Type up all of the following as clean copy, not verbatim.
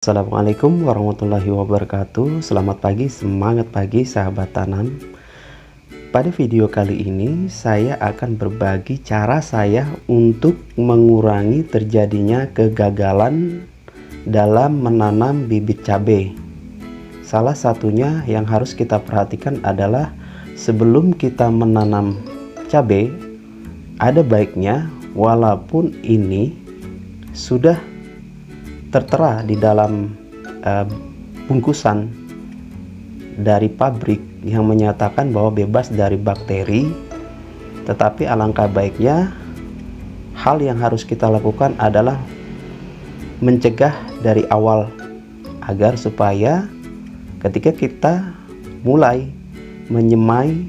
Assalamualaikum warahmatullahi wabarakatuh. Selamat pagi, semangat pagi sahabat tanam. Pada video kali ini saya akan berbagi cara saya untuk mengurangi terjadinya kegagalan dalam menanam bibit cabai. Salah satunya yang harus kita perhatikan adalah sebelum kita menanam cabai, ada baiknya walaupun ini sudah tertera di dalam bungkusan dari pabrik yang menyatakan bahwa bebas dari bakteri, tetapi alangkah baiknya hal yang harus kita lakukan adalah mencegah dari awal agar supaya ketika kita mulai menyemai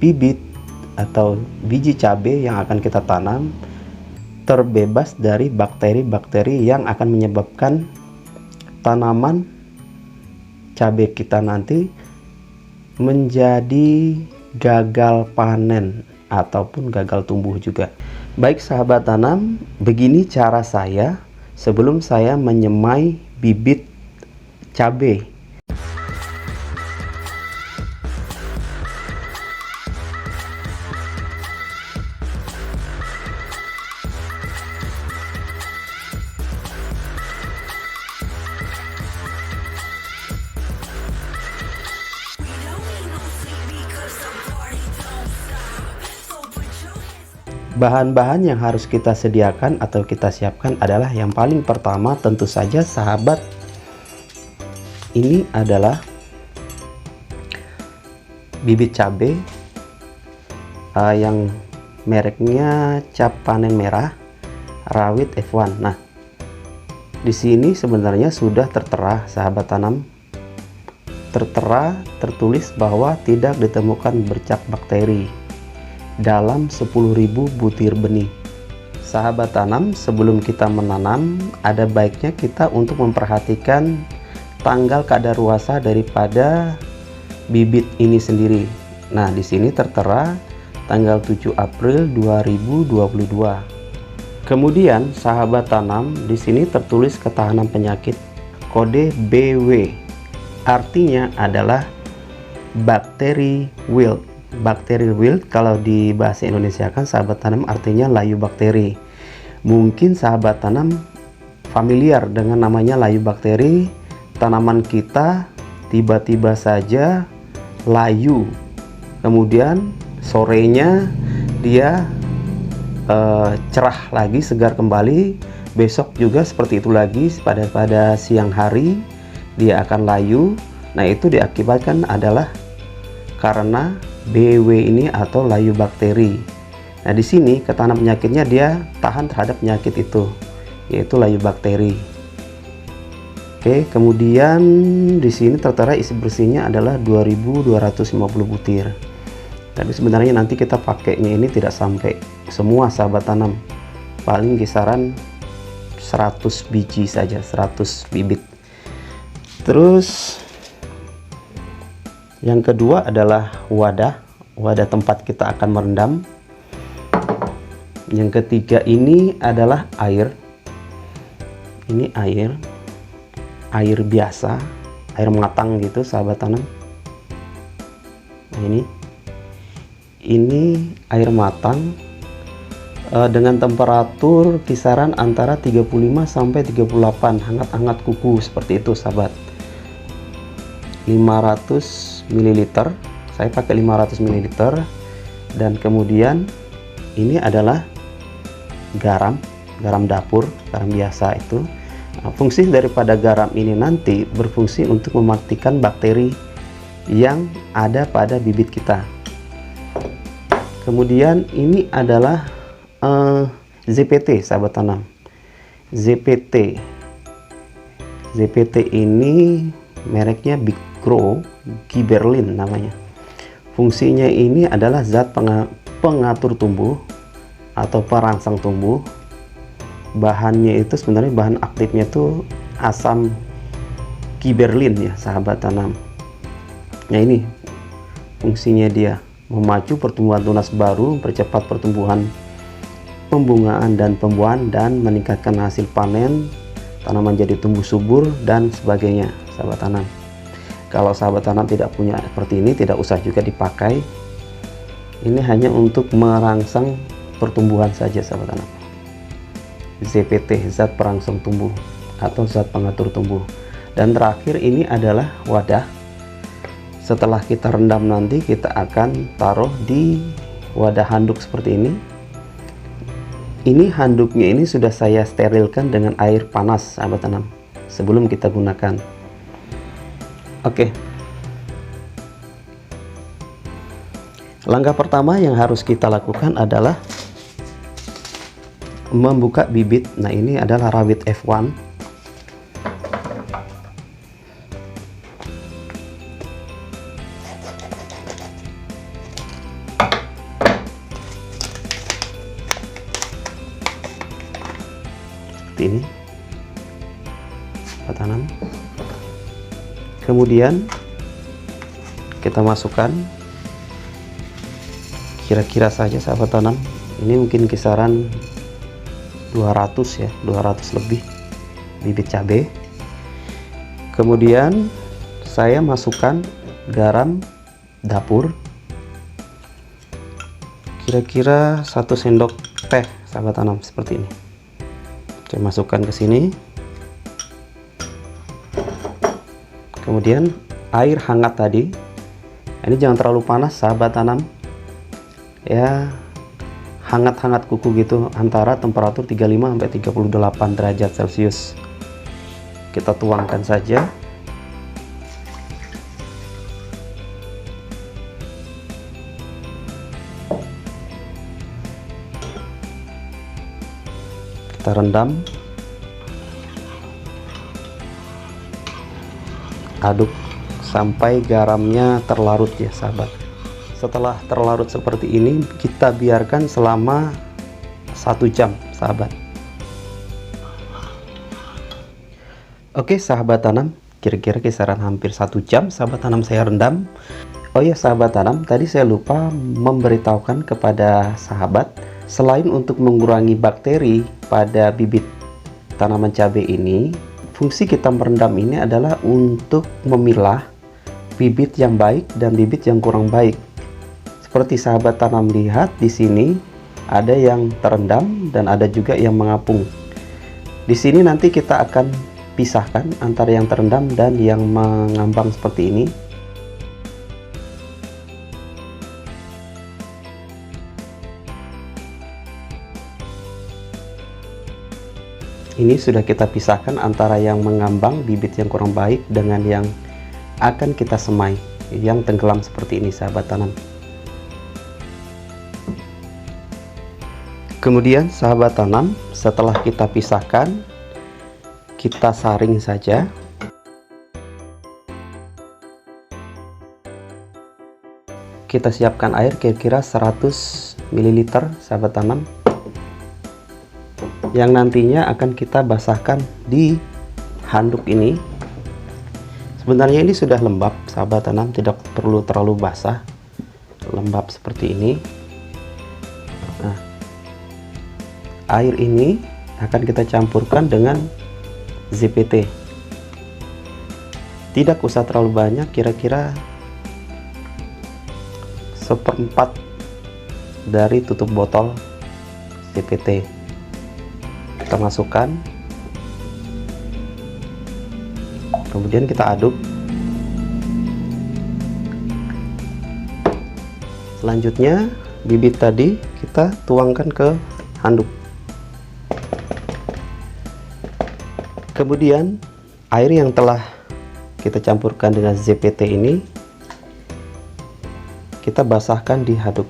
bibit atau biji cabai yang akan kita tanam terbebas dari bakteri-bakteri yang akan menyebabkan tanaman cabai kita nanti menjadi gagal panen ataupun gagal tumbuh juga. Baik sahabat tanam, begini cara saya sebelum saya menyemai bibit cabai. Bahan-bahan yang harus kita sediakan atau kita siapkan adalah yang paling pertama tentu saja sahabat, ini adalah bibit cabai yang mereknya cap panen merah rawit F1. Nah, di sini sebenarnya sudah tertera sahabat tanam, tertulis bahwa tidak ditemukan bercak bakteri dalam 10.000 butir benih. Sahabat tanam, sebelum kita menanam ada baiknya kita untuk memperhatikan tanggal kadaluarsa daripada bibit ini sendiri. Nah, di sini tertera tanggal 7 April 2022. Kemudian sahabat tanam, di sini tertulis ketahanan penyakit kode BW. Artinya adalah bakteri wilt. Bakteri wilt kalau di bahasa Indonesia kan sahabat tanam artinya layu bakteri. Mungkin sahabat tanam familiar dengan namanya layu bakteri. Tanaman kita tiba-tiba saja layu, kemudian sorenya dia cerah lagi, segar kembali. Besok juga seperti itu lagi, pada siang hari dia akan layu. Nah, itu diakibatkan adalah karena BW ini atau layu bakteri. Nah, di sini ketahanan penyakitnya dia tahan terhadap penyakit itu, yaitu layu bakteri. Oke, kemudian di sini tertera isi bersihnya adalah 2.250 butir. Tapi sebenarnya nanti kita pakainya ini tidak sampai semua sahabat tanam, paling kisaran 100 biji saja, 100 bibit. Terus yang kedua adalah wadah tempat kita akan merendam. Yang ketiga ini adalah air. Ini air biasa, air matang gitu sahabat tanam. Nah, ini air matang dengan temperatur kisaran antara 35 sampai 38, hangat-hangat kuku seperti itu sahabat. 500 ml, saya pakai 500 ml. Dan kemudian ini adalah garam dapur, garam biasa itu. Nah, fungsi daripada garam ini nanti berfungsi untuk mematikan bakteri yang ada pada bibit kita. Kemudian ini adalah ZPT sahabat tanam. ZPT ini mereknya Big Grow Giberlin namanya. Fungsinya ini adalah zat pengatur tumbuh atau perangsang tumbuh. Bahannya itu sebenarnya bahan aktifnya itu asam giberlin ya sahabat tanam. Nah, ini fungsinya dia memacu pertumbuhan tunas baru, mempercepat pertumbuhan, pembungaan dan pembuahan, dan meningkatkan hasil panen tanaman jadi tumbuh subur dan sebagainya, sahabat tanam. Kalau sahabat tanam tidak punya seperti ini, tidak usah juga dipakai. Ini hanya untuk merangsang pertumbuhan saja, sahabat tanam. ZPT, zat perangsang tumbuh atau zat pengatur tumbuh. Dan terakhir ini adalah wadah. Setelah kita rendam nanti kita akan taruh di wadah handuk seperti ini. Ini handuknya ini sudah saya sterilkan dengan air panas, sahabat tanam, sebelum kita gunakan. Oke. Langkah pertama yang harus kita lakukan adalah membuka bibit. Nah, ini adalah rawit F1. Ini kita tanam, kemudian kita masukkan kira-kira saja, sahabat tanam, ini mungkin kisaran 200 ya, 200 lebih bibit cabai. Kemudian saya masukkan garam dapur kira-kira 1 sendok teh, sahabat tanam, seperti ini. Saya masukkan ke sini. Kemudian air hangat tadi, ini jangan terlalu panas, sahabat tanam, ya, hangat-hangat kuku gitu, antara temperatur 35 sampai 38 derajat Celcius. Kita tuangkan saja. Kita rendam, aduk sampai garamnya terlarut ya, sahabat. Setelah terlarut seperti ini, kita biarkan selama 1 jam, sahabat. Oke, sahabat tanam, kira-kira kisaran hampir 1 jam sahabat tanam saya rendam. Oh ya, sahabat tanam, tadi saya lupa memberitahukan kepada sahabat, selain untuk mengurangi bakteri pada bibit tanaman cabai ini, fungsi kita merendam ini adalah untuk memilah bibit yang baik dan bibit yang kurang baik. Seperti sahabat tanam lihat di sini, ada yang terendam dan ada juga yang mengapung. Di sini nanti kita akan pisahkan antara yang terendam dan yang mengambang seperti ini. Ini sudah kita pisahkan antara yang mengambang, bibit yang kurang baik, dengan yang akan kita semai, yang tenggelam seperti ini, sahabat tanam. Kemudian sahabat tanam, setelah kita pisahkan, kita saring saja. Kita siapkan air kira-kira 100 ml, sahabat tanam, yang nantinya akan kita basahkan di handuk ini. Sebenarnya ini sudah lembab, sahabat tanam, tidak perlu terlalu basah, lembab seperti ini. Nah, air ini akan kita campurkan dengan ZPT. Tidak usah terlalu banyak, kira-kira 1/4 dari tutup botol ZPT. Kita masukkan, kemudian kita aduk. Selanjutnya bibit tadi kita tuangkan ke handuk. Kemudian air yang telah kita campurkan dengan ZPT ini kita basahkan di handuk.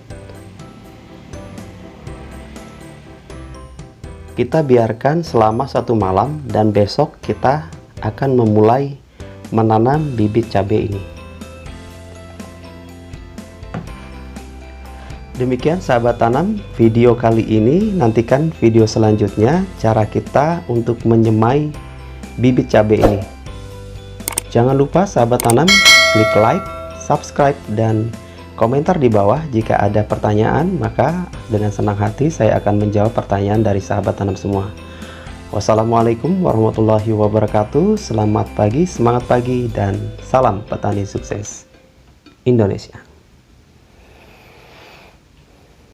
Kita biarkan selama 1 malam dan besok kita akan memulai menanam bibit cabai ini. Demikian sahabat tanam video kali ini. Nantikan video selanjutnya cara kita untuk menyemai bibit cabai ini. Jangan lupa sahabat tanam klik like, subscribe, dan komentar di bawah. Jika ada pertanyaan, maka dengan senang hati saya akan menjawab pertanyaan dari sahabat tanam semua. Wassalamualaikum warahmatullahi wabarakatuh. Selamat pagi, semangat pagi, dan salam petani sukses Indonesia.